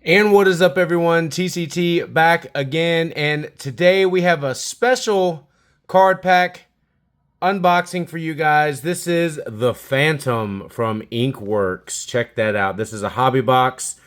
And what is up, everyone? TCT back again, and today we have a special card pack unboxing for you guys. This is the Phantom from Inkworks. Check that out. This is a hobby box.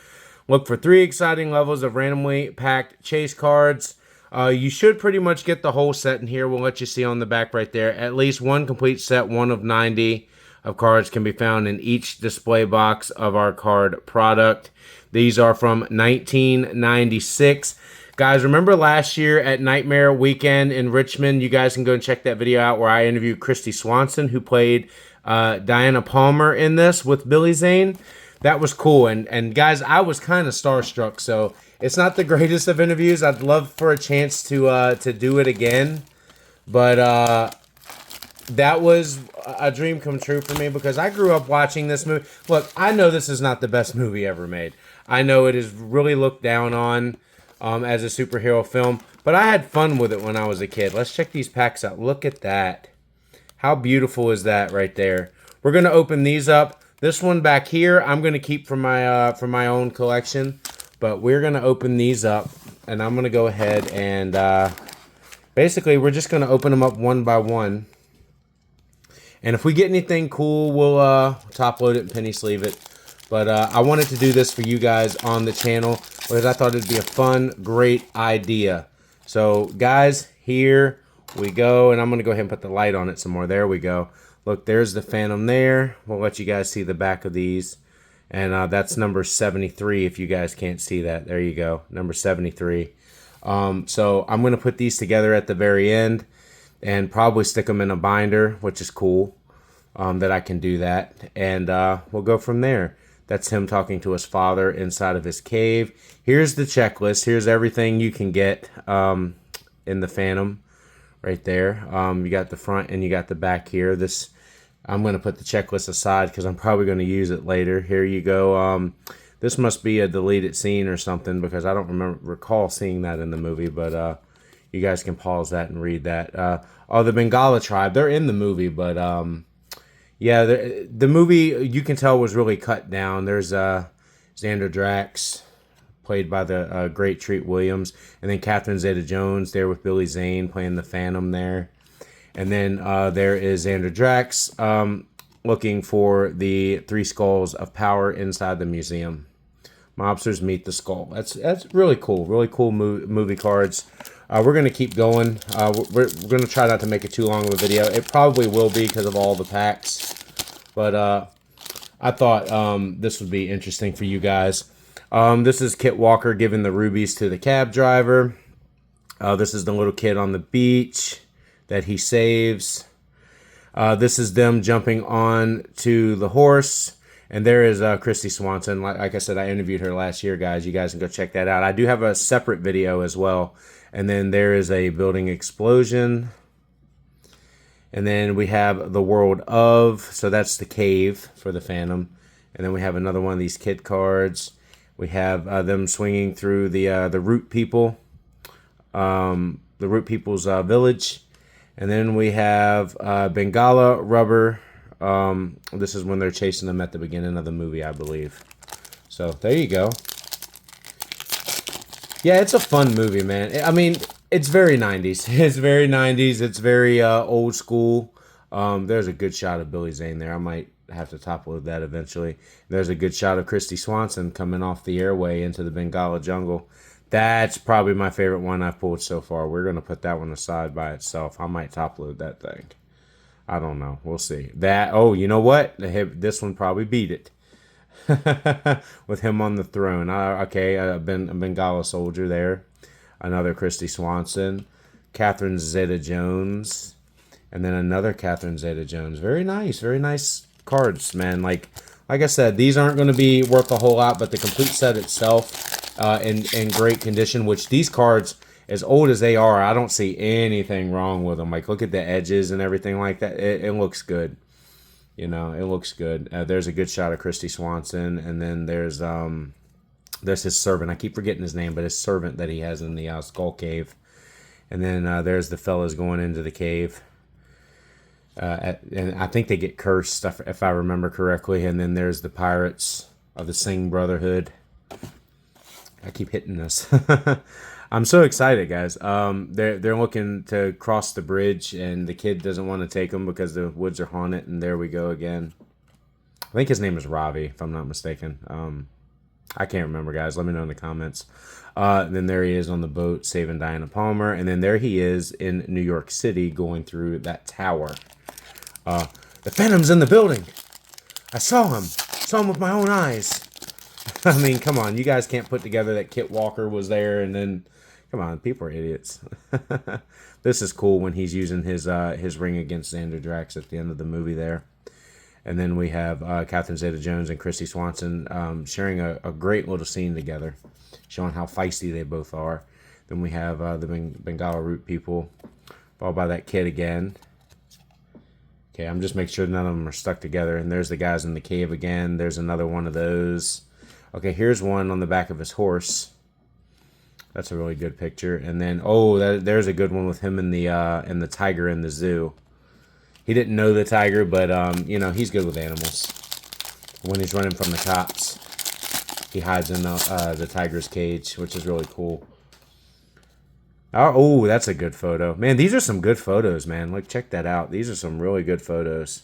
Look for 3 exciting levels of randomly packed chase cards. You should pretty much get the whole set in here. We'll let you see on the back right there. At least one complete set, one of 90 of cards can be found in each display box of our card product. These are from 1996. Guys, remember last year at Nightmare Weekend in Richmond? You guys can go and check that video out where I interviewed Christy Swanson, who played Diana Palmer in this with Billy Zane. That was cool. And guys, I was kind of starstruck. So it's not the greatest of interviews. I'd love for a chance to do it again. But that was a dream come true for me because I grew up watching this movie. Look, I know this is not the best movie ever made. I know it is really looked down on as a superhero film, but I had fun with it when I was a kid. Let's check these packs out. Look at that. How beautiful is that right there? We're going to open these up. This one back here, I'm going to keep for my own collection, but we're going to open these up, and I'm going to go ahead and basically we're just going to open them up one by one. And if we get anything cool, we'll top load it and penny sleeve it. But I wanted to do this for you guys on the channel because I thought it'd be a fun, great idea. So, guys, here we go. And I'm going to go ahead and put the light on it some more. There we go. Look, there's the Phantom there. We'll let you guys see the back of these. And that's number 73 if you guys can't see that. There you go. Number 73. So I'm going to put these together at the very end and probably stick them in a binder, which is cool that I can do that. And we'll go from there. That's him talking to his father inside of his cave. Here's the checklist. Here's everything you can get in the Phantom right there. You got the front and you got the back here. This I'm going to put the checklist aside because I'm probably going to use it later. Here you go. This must be a deleted scene or something because I don't recall seeing that in the movie, but you guys can pause that and read that. Oh, the Bengala tribe, they're in the movie, but yeah, the movie, you can tell, was really cut down. There's Xander Drax, played by the great Treat Williams, and then Catherine Zeta-Jones there with Billy Zane playing the Phantom there. And then there is Xander Drax looking for the 3 skulls of power inside the museum. Mobsters meet the skull. That's really cool. Really cool movie cards. We're going to keep going. We're going to try not to make it too long of a video. It probably will be because of all the packs. But I thought this would be interesting for you guys. This is Kit Walker giving the rubies to the cab driver. This is the little kid on the beach that he saves. This is them jumping on to the horse. And there is Christy Swanson. Like I said, I interviewed her last year, guys. You guys can go check that out. I do have a separate video as well. And then there is a building explosion. And then we have the world of. So that's the cave for the Phantom. And then we have another one of these kid cards. We have them swinging through the Root People. The Root People's village. And then we have Bengala Rubber. This is when they're chasing them at the beginning of the movie, I believe. So there you go. Yeah, it's a fun movie, man. I mean, it's very 90s. It's very 90s. It's very old school. There's a good shot of Billy Zane there. I might have to top load that eventually. There's a good shot of Christy Swanson coming off the airway into the Bengala jungle. That's probably my favorite one I've pulled so far. We're going to put that one aside by itself. I might top load that thing. I don't know. We'll see. Oh, you know what? This one probably beat it. With him on the throne. Okay, a Bengala soldier there. Another Christy Swanson. Catherine Zeta-Jones. And then another Catherine Zeta-Jones. Very nice. Very nice cards, man. Like I said, these aren't going to be worth a whole lot, but the complete set itself in great condition, which these cards, as old as they are, I don't see anything wrong with them. Like, look at the edges and everything like that. It looks good. You know, it looks good. There's a good shot of Christy Swanson, and then there's his servant. I keep forgetting his name, but his servant that he has in the skull cave. And then there's the fellas going into the cave. And I think they get cursed, if I remember correctly. And then there's the pirates of the Singh Brotherhood. I keep hitting this. I'm so excited, guys. They're looking to cross the bridge, and the kid doesn't want to take them because the woods are haunted. And there we go again. I think his name is Ravi, if I'm not mistaken. I can't remember, guys. Let me know in the comments. Then there he is on the boat saving Diana Palmer, and then there he is in New York City going through that tower. The Phantom's in the building. I saw him with my own eyes. I mean, come on, you guys can't put together that Kit Walker was there, and then, come on, people are idiots. This is cool when he's using his ring against Xander Drax at the end of the movie there. And then we have Catherine Zeta-Jones and Christy Swanson sharing a great little scene together, showing how feisty they both are. Then we have the Bengala Root people, followed by that kid again. Okay, I'm just making sure none of them are stuck together. And there's the guys in the cave again. There's another one of those. Okay, here's one on the back of his horse. That's a really good picture. And then, there's a good one with him and the tiger in the zoo. He didn't know the tiger, but he's good with animals. When he's running from the cops, he hides in the tiger's cage, which is really cool. Oh, that's a good photo. Man, these are some good photos, man. Look, check that out. These are some really good photos.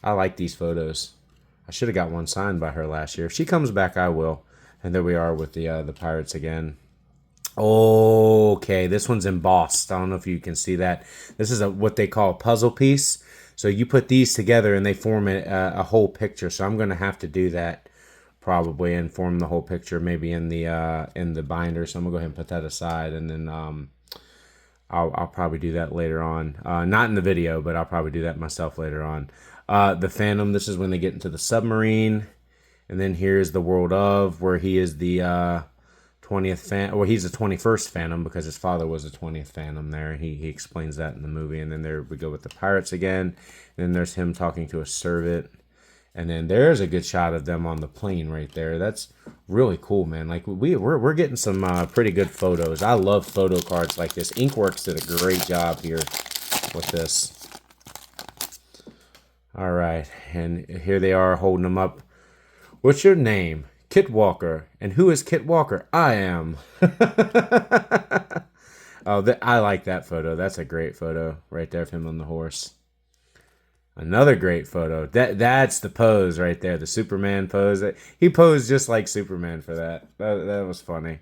I like these photos. I should have got one signed by her last year. If she comes back, I will. And there we are with the Pirates again. Okay, this one's embossed. I don't know if you can see that. This is what they call a puzzle piece. So you put these together and they form a whole picture. So I'm going to have to do that probably and form the whole picture maybe in the binder. So I'm going to go ahead and put that aside, and then I'll probably do that later on. Not in the video, but I'll probably do that myself later on. The Phantom, this is when they get into the submarine. And then here's the World of, where he is the 20th Phantom. Well, he's the 21st Phantom because his father was the 20th Phantom there. He explains that in the movie. And then there we go with the Pirates again. And then there's him talking to a servant. And then there's a good shot of them on the plane right there. That's really cool, man. Like we're getting some pretty good photos. I love photo cards like this. Inkworks did a great job here with this. All right, and here they are holding them up. What's your name? Kit Walker. And who is Kit Walker? I am. I like that photo. That's a great photo right there of him on the horse. Another great photo. That's the pose right there, the Superman pose. He posed just like Superman for that. That was funny.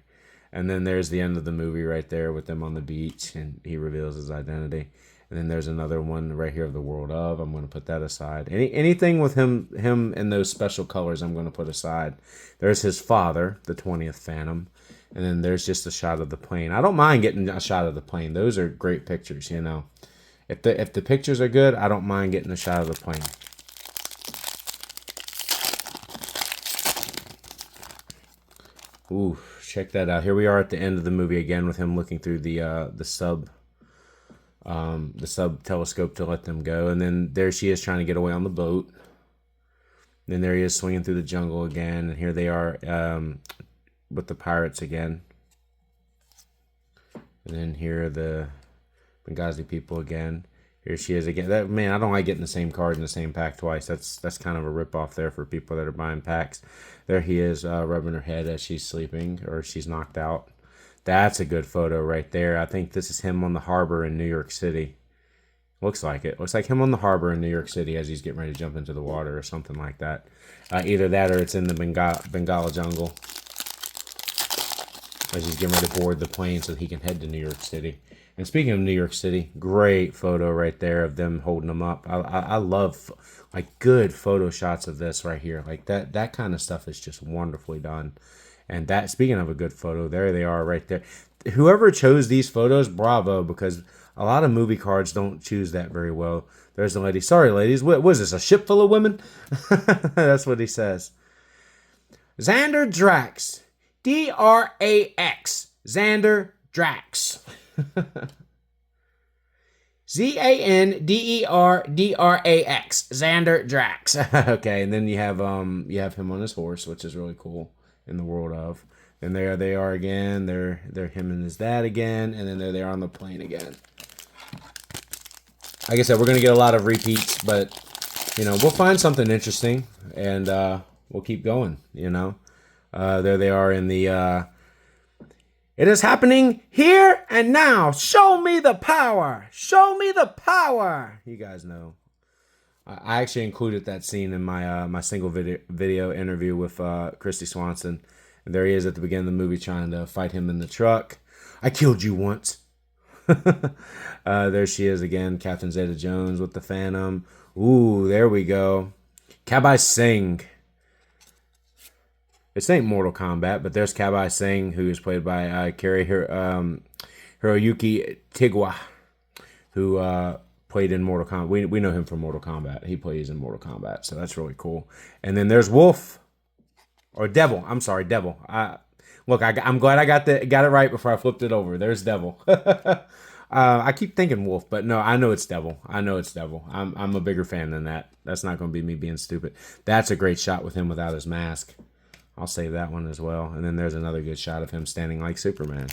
And then there's the end of the movie right there with them on the beach, and he reveals his identity. And then there's another one right here of the World of. I'm going to put that aside. Anything with him in those special colors, I'm going to put aside. There's his father, the 20th Phantom. And then there's just a shot of the plane. I don't mind getting a shot of the plane. Those are great pictures, you know. If the pictures are good, I don't mind getting a shot of the plane. Ooh, check that out. Here we are at the end of the movie again with him looking through the sub telescope to let them go. And then there she is trying to get away on the boat. And then there he is swinging through the jungle again. And here they are with the pirates again. And then here are the Benghazi people again. Here she is again. I don't like getting the same card in the same pack twice. That's kind of a ripoff there for people that are buying packs. There he is rubbing her head as she's sleeping or she's knocked out. That's a good photo right there. I think this is him on the harbor in New York City. Looks like it. Looks like him on the harbor in New York City as he's getting ready to jump into the water or something like that. Either that or it's in the Bengala jungle as he's getting ready to board the plane so he can head to New York City. And speaking of New York City, great photo right there of them holding them up. I love like good photo shots of this right here. Like that kind of stuff is just wonderfully done. And that, speaking of a good photo, there they are right there. Whoever chose these photos, bravo, because a lot of movie cards don't choose that very well. There's the lady. Sorry, ladies. What was this, a ship full of women? That's what he says. Xander Drax. D-R-A-X. Xander Drax. Z-A-N-D-E-R-D-R-A-X. Xander Drax. Okay, and then you have him on his horse, which is really cool in the World of. And there they are again. They're him and his dad again, and then there they are on the plane again. Like I said, we're gonna get a lot of repeats, but we'll find something interesting and we'll keep going. There they are in the, it is happening here and now. Show me the power. Show me the power. You guys know. I actually included that scene in my my single video interview with Christy Swanson. And there he is at the beginning of the movie trying to fight him in the truck. I killed you once. There she is again, Catherine Zeta-Jones with the Phantom. Ooh, there we go. Kabai Singh. This ain't Mortal Kombat, but there's Kabai Singh, who is played by Hiroyuki Tigwa, who played in Mortal Kombat. We know him from Mortal Kombat. He plays in Mortal Kombat, so that's really cool. And then there's Wolf, or Devil. I'm sorry, Devil. Look, I'm glad I got it right before I flipped it over. There's Devil. I keep thinking Wolf, but no, I know it's Devil. I know it's Devil. I'm a bigger fan than that. That's not going to be me being stupid. That's a great shot with him without his mask. I'll save that one as well. And then there's another good shot of him standing like Superman.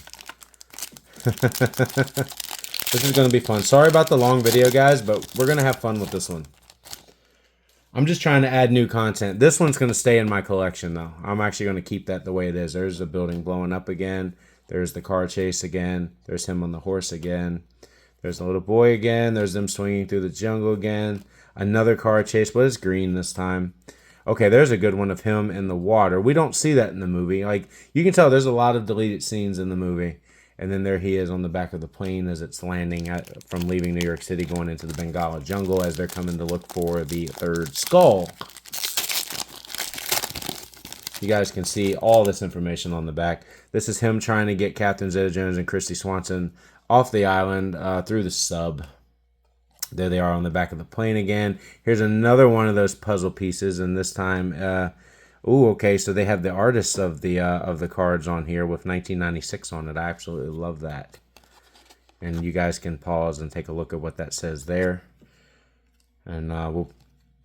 This is going to be fun. Sorry about the long video, guys, but we're going to have fun with this one. I'm just trying to add new content. This one's going to stay in my collection, though. I'm actually going to keep that the way it is. There's the building blowing up again. There's the car chase again. There's him on the horse again. There's the little boy again. There's them swinging through the jungle again. Another car chase, but it's green this time. Okay, there's a good one of him in the water. We don't see that in the movie. Like, you can tell there's a lot of deleted scenes in the movie. And then there he is on the back of the plane as it's landing from leaving New York City going into the Bengala jungle as they're coming to look for the third skull. You guys can see all this information on the back. This is him trying to get Catherine Zeta-Jones and Christy Swanson off the island through the sub. There they are on the back of the plane again. Here's another one of those puzzle pieces, and this time, okay, so they have the artists of the cards on here with 1996 on it. I absolutely love that. And you guys can pause and take a look at what that says there. And we'll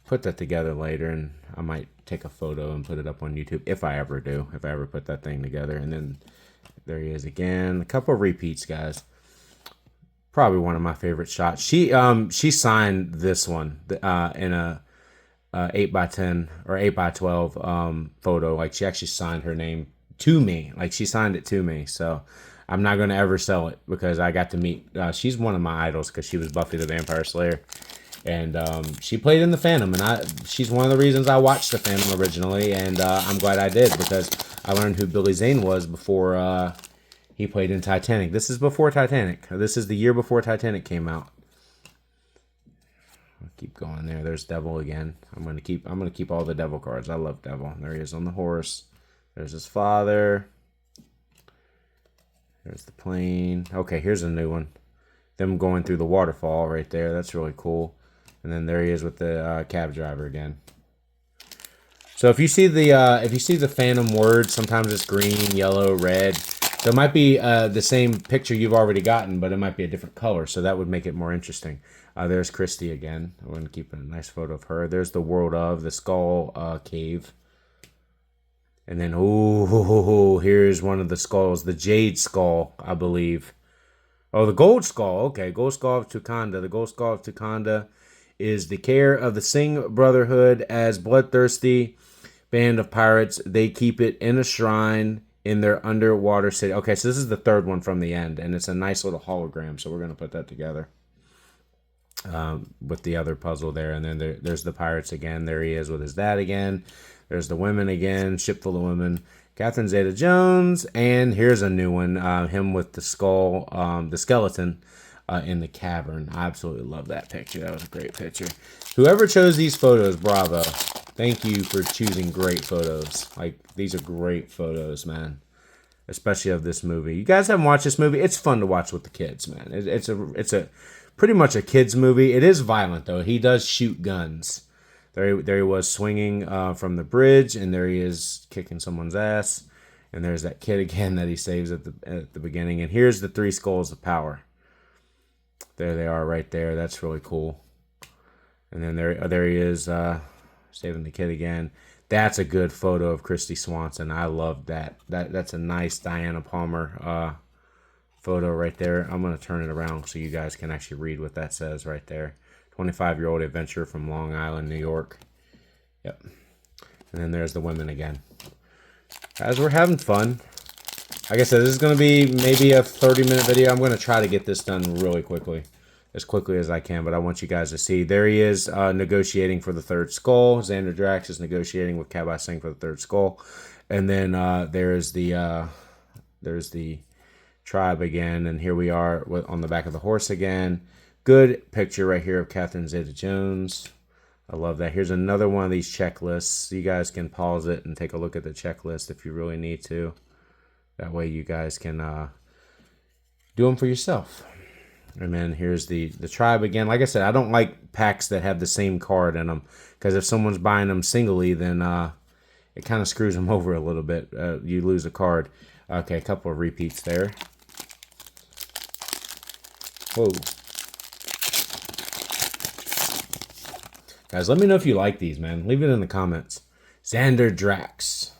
put that together later, and I might take a photo and put it up on YouTube if I ever do, if I ever put that thing together. And then there he is again. A couple of repeats, guys. Probably one of my favorite shots. She signed this one in a 8x10 or 8x12 photo. Like, she actually signed her name to me. Like, she signed it to me. So I'm not going to ever sell it because I got to meet. She's one of my idols because she was Buffy the Vampire Slayer. And she played in the Phantom. And she's one of the reasons I watched the Phantom originally. And I'm glad I did because I learned who Billy Zane was before he played in Titanic. This is before Titanic. This is the year before Titanic came out. I'll keep going there. There's Devil again. I'm gonna keep all the Devil cards. I love Devil. There he is on the horse. There's his father. There's the plane. Okay, here's a new one. Them going through the waterfall right there. That's really cool. And then there he is with the cab driver again. So if you see the Phantom word, sometimes it's green, yellow, red. So it might be the same picture you've already gotten, but it might be a different color. So that would make it more interesting. There's Christy again. I'm going to keep a nice photo of her. There's the world of the skull cave. And then, here's one of the skulls. The jade skull, I believe. Oh, the gold skull. Okay, gold skull of Tukanda. The gold skull of Tukanda is the care of the Singh Brotherhood as bloodthirsty band of pirates. They keep it in a shrine in their underwater city. Okay, so this is the third one from the end, and it's a nice little hologram, so we're going to put that together with the other puzzle there. And then there's the pirates again. There he is with his dad again. There's the women again, ship full of women. Catherine Zeta-Jones, and here's a new one, him with the skull, the skeleton in the cavern. I absolutely love that picture. That was a great picture. Whoever chose these photos, bravo. Thank you for choosing great photos. Like, these are great photos, man. Especially of this movie. You guys haven't watched this movie? It's fun to watch with the kids, man. It's a pretty much a kids movie. It is violent, though. He does shoot guns. There he was swinging from the bridge, and there he is kicking someone's ass. And there's that kid again that he saves at the beginning. And here's the three skulls of power. There they are right there. That's really cool. And then there he is saving the kid again. That's a good photo of Christy Swanson. I love that. That's a nice Diana Palmer photo right there. I'm going to turn it around so you guys can actually read what that says right there. 25-year-old adventurer from Long Island, New York. Yep. And then there's the women again. Guys, we're having fun. Like I said, this is going to be maybe a 30-minute video. I'm going to try to get this done really quickly. As quickly as I can, but I want you guys to see. There he is negotiating for the third skull. Xander Drax is negotiating with Kabai Singh for the third skull. And then there's the tribe again. And here we are on the back of the horse again. Good picture right here of Catherine Zeta-Jones. I love that. Here's another one of these checklists. You guys can pause it and take a look at the checklist if you really need to. That way you guys can do them for yourself. And then here's the tribe again. Like I said, I don't like packs that have the same card in them. Because if someone's buying them singly, then it kind of screws them over a little bit. You lose a card. Okay, a couple of repeats there. Whoa. Guys, let me know if you like these, man. Leave it in the comments. Xander Drax.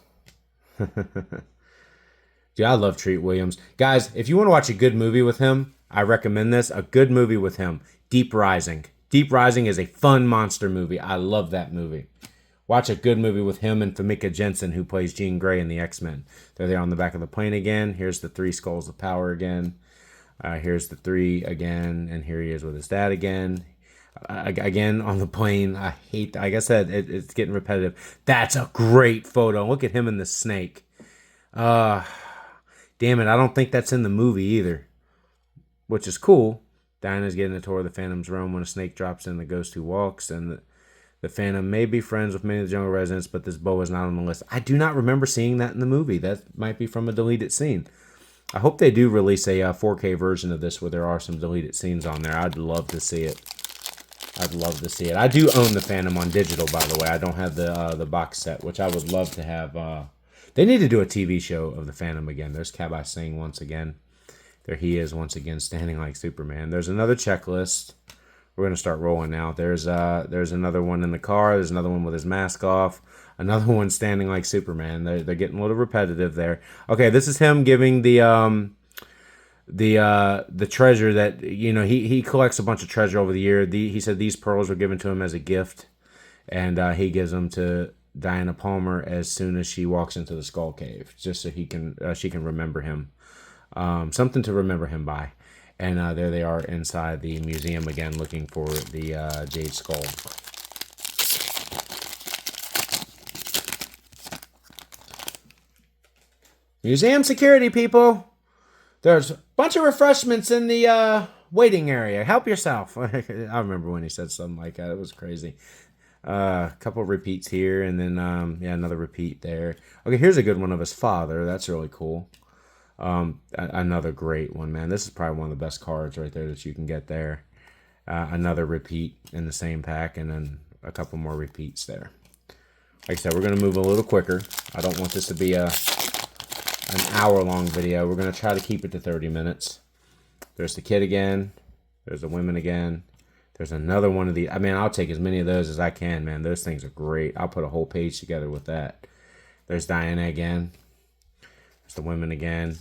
Dude, I love Treat Williams. Guys, if you want to watch a good movie with him, I recommend this. A good movie with him. Deep Rising. Deep Rising is a fun monster movie. I love that movie. Watch a good movie with him and Famke Janssen, who plays Jean Grey in the X-Men. They're there on the back of the plane again. Here's the 3 Skulls of Power again. Here's the 3 again. And here he is with his dad again. Again on the plane. I hate that. Like I said, it's getting repetitive. That's a great photo. Look at him and the snake. Damn it, I don't think that's in the movie either. Which is cool. Diana's getting a tour of the Phantom's room when a snake drops in the ghost who walks. And the Phantom may be friends with many of the jungle residents, but this boa is not on the list. I do not remember seeing that in the movie. That might be from a deleted scene. I hope they do release a 4K version of this where there are some deleted scenes on there. I'd love to see it. I'd love to see it. I do own the Phantom on digital, by the way. I don't have the box set, which I would love to have. They need to do a TV show of the Phantom again. There's Kabai Singh once again. There he is once again, standing like Superman. There's another checklist. We're going to start rolling now. There's another one in the car. There's another one with his mask off. Another one standing like Superman. They're getting a little repetitive there. Okay, this is him giving the treasure that, you know, he collects a bunch of treasure over the year. He said these pearls were given to him as a gift, and he gives them to Diana Palmer as soon as she walks into the Skull Cave, just so she can remember him, something to remember him by. And there they are inside the museum again, looking for the Jade Skull. Museum security, people. There's a bunch of refreshments in the waiting area. Help yourself. I remember when he said something like that. It was crazy. A couple of repeats here, and then yeah, another repeat there. Okay, here's a good one of his father. That's really cool. Another great one, man. This is probably one of the best cards right there that you can get there. Another repeat in the same pack, and then a couple more repeats there. Like I said, we're going to move a little quicker. I don't want this to be an hour-long video. We're going to try to keep it to 30 minutes. There's the kid again. There's the women again. There's another one of these. I mean, I'll take as many of those as I can, man. Those things are great. I'll put a whole page together with that. There's Diana again. There's the women again.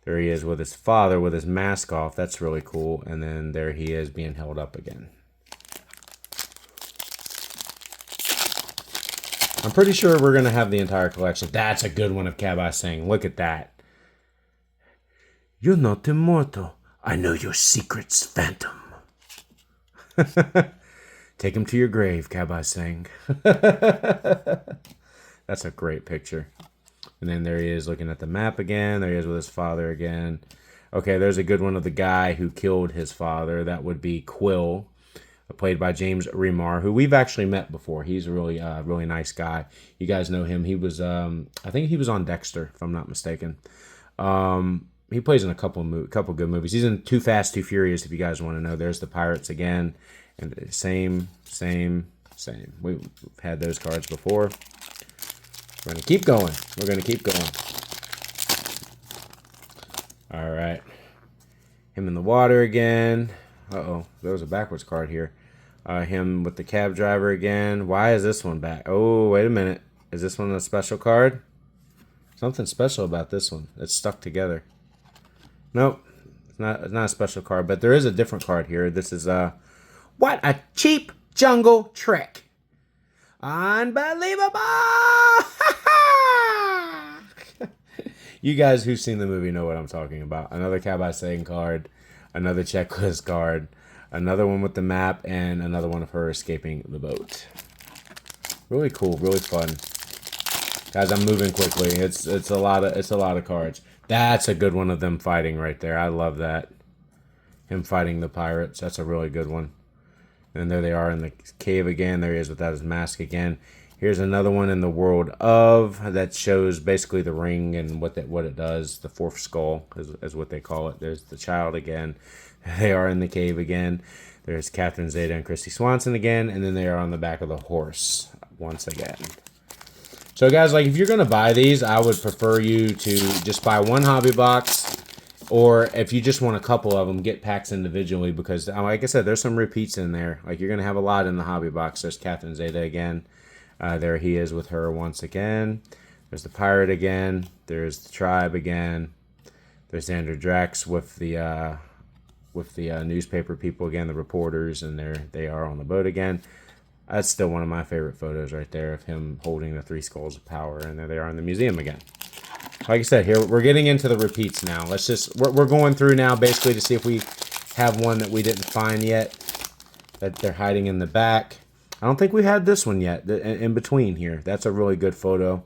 There he is with his father with his mask off. That's really cool. And then there he is being held up again. I'm pretty sure we're going to have the entire collection. That's a good one of Kabai Singh. Look at that. You're not immortal. I know your secrets, Phantom. Take him to your grave, Kabai Singh. That's a great picture. And then there he is looking at the map again. There he is with his father again. Okay, there's a good one of the guy who killed his father. That would be Quill, played by James Remar, who we've actually met before. He's a really, really nice guy. You guys know him. He was, I think he was on Dexter, if I'm not mistaken. He plays in a couple good movies. He's in Too Fast, Too Furious, if you guys want to know. There's the Pirates again. And same. We've had those cards before. We're going to keep going. We're going to keep going. All right. Him in the water again. Uh-oh. There was a backwards card here. Him with the cab driver again. Why is this one back? Oh, wait a minute. Is this one a special card? Something special about this one. It's stuck together. Nope. It's not a special card, but there is a different card here. This is, what a cheap jungle trick. Unbelievable! You guys who've seen the movie know what I'm talking about. Another Cabot saying card, another checklist card, another one with the map, and another one of her escaping the boat. Really cool, really fun. Guys, I'm moving quickly. It's a lot of cards. That's a good one of them fighting right there. I love that. Him fighting the pirates. That's a really good one. And there they are in the cave again. There he is without his mask again. Here's another one in the world of that shows basically the ring and what it does. The fourth skull is what they call it. There's the child again. They are in the cave again. There's Catherine Zeta and Christy Swanson again. And then they are on the back of the horse once again. So guys, like if you're going to buy these, I would prefer you to just buy one hobby box. Or if you just want a couple of them, get packs individually because, like I said, there's some repeats in there. Like you're going to have a lot in the hobby box. There's Catherine Zeta again. There he is with her once again. There's the pirate again. There's the tribe again. There's Xander Drax with the newspaper people again, the reporters, and they are on the boat again. That's still one of my favorite photos right there of him holding the 3 skulls of power, and there they are in the museum again. Like I said, here we're getting into the repeats now. We're going through now basically to see if we have one that we didn't find yet that they're hiding in the back. I don't think we had this one yet in between here. That's a really good photo.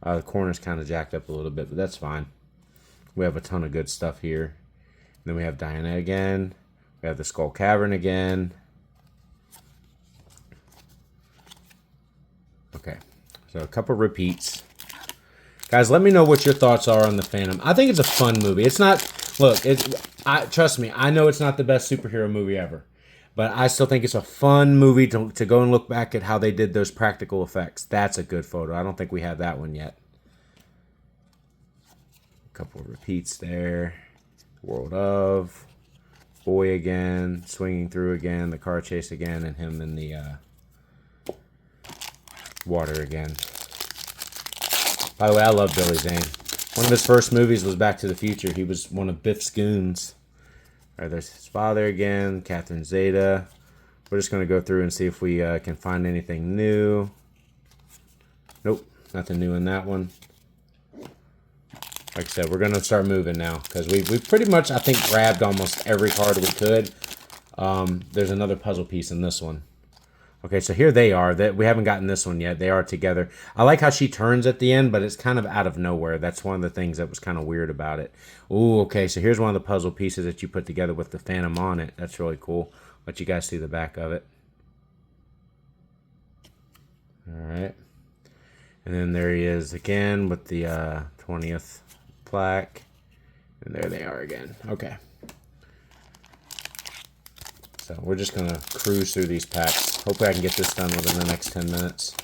The corner's kind of jacked up a little bit, but that's fine. We have a ton of good stuff here. And then we have Diana again. We have the Skull Cavern again. Okay, so a couple repeats. Guys, let me know what your thoughts are on the Phantom. I think it's a fun movie. It's not, look, trust me, I know it's not the best superhero movie ever. But I still think it's a fun movie to go and look back at how they did those practical effects. That's a good photo. I don't think we have that one yet. A couple of repeats there. World of. Boy again. Swinging through again. The car chase again. And him in the water again. By the way, I love Billy Zane. One of his first movies was Back to the Future. He was one of Biff's goons. All right, there's his father again, Catherine Zeta. We're just going to go through and see if we can find anything new. Nope, nothing new in that one. Like I said, we're going to start moving now because we pretty much, I think, grabbed almost every card we could. There's another puzzle piece in this one. Okay, so here they are. We haven't gotten this one yet. They are together. I like how she turns at the end, but it's kind of out of nowhere. That's one of the things that was kind of weird about it. Ooh, okay, so here's one of the puzzle pieces that you put together with the Phantom on it. That's really cool. Let you guys see the back of it. All right. And then there he is again with the 20th plaque. And there they are again. Okay. So we're just going to cruise through these packs. Hopefully I can get this done within the next 10 minutes.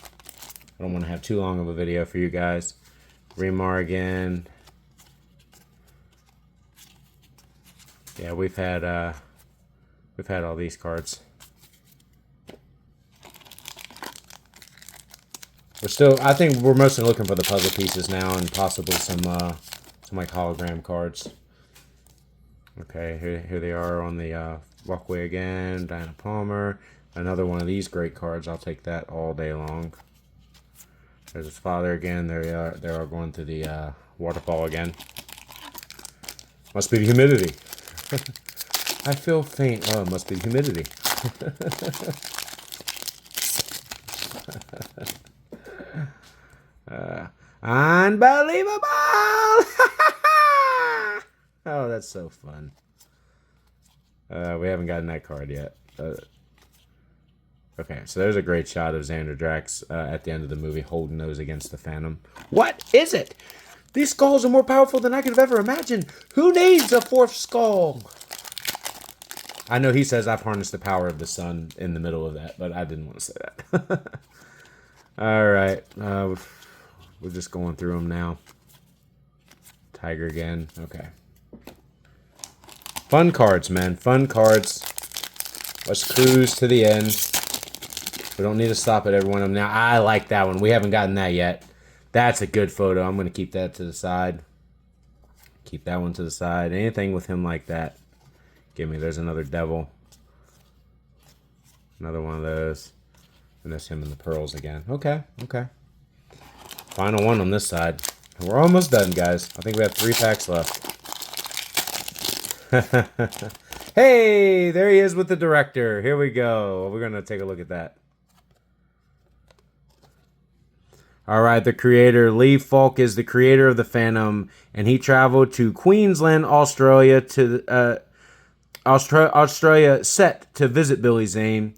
I don't want to have too long of a video for you guys. Remar again. Yeah, we've had all these cards. I think we're mostly looking for the puzzle pieces now and possibly some like hologram cards. Okay, here they are on the walkway again. Diana Palmer. Another one of these great cards. I'll take that all day long. There's his father again. There they are going through the waterfall again. Must be the humidity. I feel faint. Oh, it must be the humidity. Unbelievable! Oh, that's so fun. We haven't gotten that card yet. Okay, so there's a great shot of Xander Drax at the end of the movie holding those against the Phantom. What is it? These skulls are more powerful than I could have ever imagined. Who needs a 4th skull? I know he says I've harnessed the power of the sun in the middle of that, but I didn't want to say that. All right. We're just going through them now. Tiger again. Okay. Fun cards, man. Fun cards. Let's cruise to the end. We don't need to stop at every one of them. Now, I like that one. We haven't gotten that yet. That's a good photo. I'm going to keep that to the side. Keep that one to the side. Anything with him like that. Give me. There's another devil. Another one of those. And there's him in the pearls again. Okay. Okay. Final one on this side. We're almost done, guys. I think we have 3 packs left. Hey, there he is with the director. Here we go. We're going to take a look at that. All right, the creator, Lee Falk, is the creator of the Phantom, and he traveled to Queensland, Australia, Australia set to visit Billy Zane,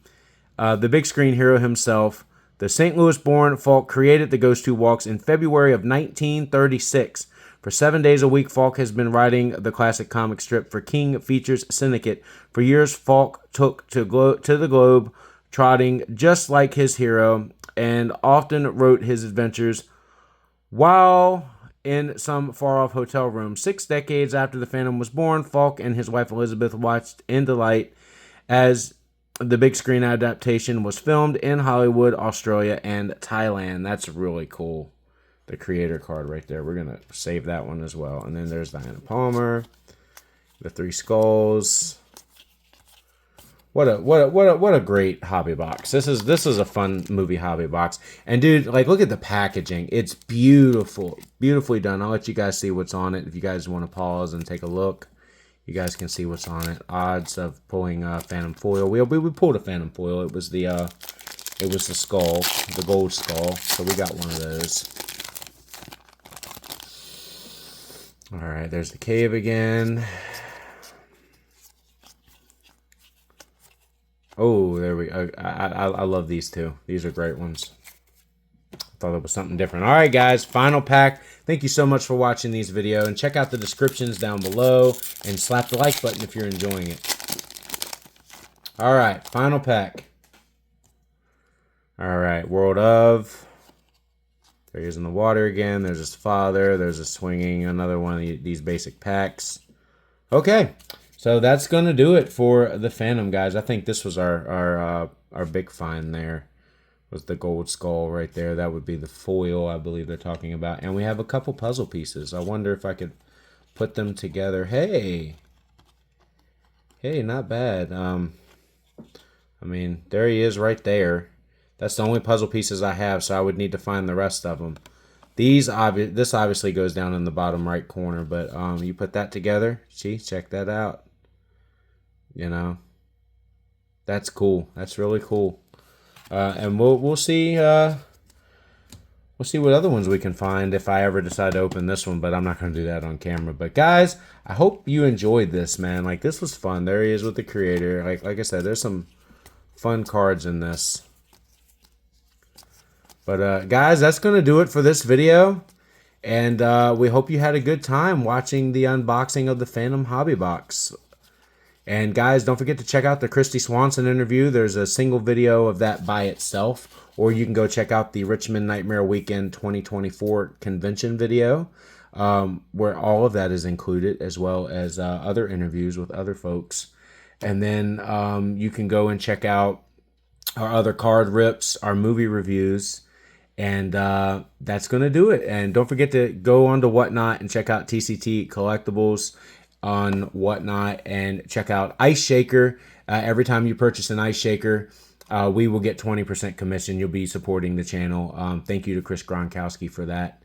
the big screen hero himself. The St. Louis-born Falk created the Ghost Who Walks in February of 1936. For 7 days a week, Falk has been writing the classic comic strip for King Features Syndicate. For years, Falk took to the globe, trotting just like his hero, and often wrote his adventures while in some far-off hotel room. 6 decades after the Phantom was born, Falk and his wife Elizabeth watched in delight as the big screen adaptation was filmed in Hollywood, Australia, and Thailand. That's really cool. The creator card right there. We're going to save that one as well. And then there's Diana Palmer. The 3 skulls. What a great hobby box. This is a fun movie hobby box. And dude, like, look at the packaging. It's beautiful. Beautifully done. I'll let you guys see what's on it. If you guys want to pause and take a look, you guys can see what's on it. Odds of pulling Phantom foil. We pulled a Phantom foil. It was the skull, the gold skull. So we got one of those. All right, there's the cave again. Oh, there we go. I love these two. These are great ones. I thought it was something different. All right, guys, final pack. Thank you so much for watching these videos. And check out the descriptions down below. And slap the like button if you're enjoying it. All right, final pack. All right, World of... There he is in the water again. There's his father. There's a swinging. Another one of these basic packs. Okay. So that's going to do it for the Phantom, guys. I think this was our big find there. Was the gold skull right there. That would be the foil, I believe they're talking about. And we have a couple puzzle pieces. I wonder if I could put them together. Hey. Hey, not bad. I mean, there he is right there. That's the only puzzle pieces I have, so I would need to find the rest of them. This obviously goes down in the bottom right corner, but you put that together. See, check that out. You know, that's cool. That's really cool. And we'll see. We'll see what other ones we can find if I ever decide to open this one, but I'm not going to do that on camera. But guys, I hope you enjoyed this, man. Like, this was fun. There he is with the creator. Like I said, there's some fun cards in this. But guys, that's going to do it for this video. And we hope you had a good time watching the unboxing of the Phantom Hobby Box. And guys, don't forget to check out the Christy Swanson interview. There's a single video of that by itself. Or you can go check out the Richmond Nightmare Weekend 2024 convention video, where all of that is included, as well as other interviews with other folks. And then you can go and check out our other card rips, our movie reviews. And that's going to do it. And don't forget to go on to Whatnot and check out TCT Collectibles on Whatnot. And check out Ice Shaker. Every time you purchase an Ice Shaker, we will get 20% commission. You'll be supporting the channel. Thank you to Chris Gronkowski for that.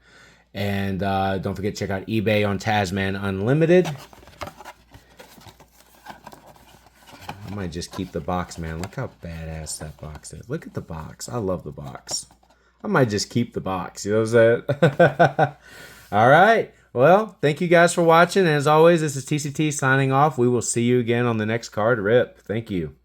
And don't forget to check out eBay on Tasman Unlimited. I might just keep the box, man. Look how badass that box is. Look at the box. I love the box. I might just keep the box. You know what I'm saying? All right. Well, thank you guys for watching. And as always, this is TCT signing off. We will see you again on the next card rip. Thank you.